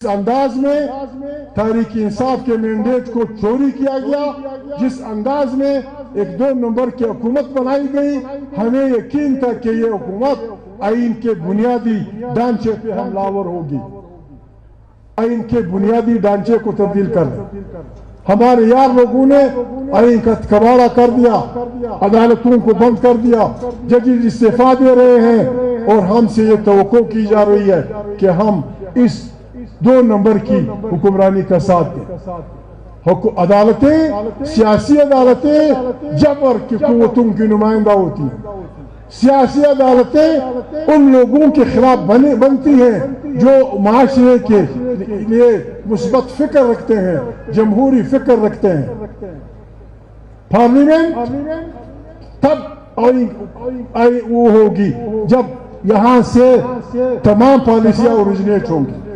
इस अंदाज में तहरीक इंसाफ के मैंडेट को चोरी किया गया, जिस अंदाज में एक 2 नंबर की हुकूमत बनाई गई, हमें यकीन था कि ये हुकूमत आइन के बुनियादी ढांचे पे हमलावर होगी, आइन के बुनियादी ढांचे को तब्दील कर। हमारे यार लोगों ने आइन का कबाड़ा कर दिया, अदालतों को बंद कर दिया, जजेस इस्तीफा दे रहे हैं और हमसे ये तवक्को की जा रही है कि हम इस 2 नंबर की हुक्मरानी का साथ दें। अदालतें, सियासी अदालतें जबर की कुव्वतों की नुमाइंदा होती हैं। सियासी अदालतें उन लोगों के खिलाफ बनती हैं जो माशरे के लिए मुस्बत फिक्र रखते हैं, जमहूरी फिक्र रखते हैं। पार्लियामेंट तब वो होगी जब यहां से तमाम पॉलिसियां ओरिजिनेट होंगी।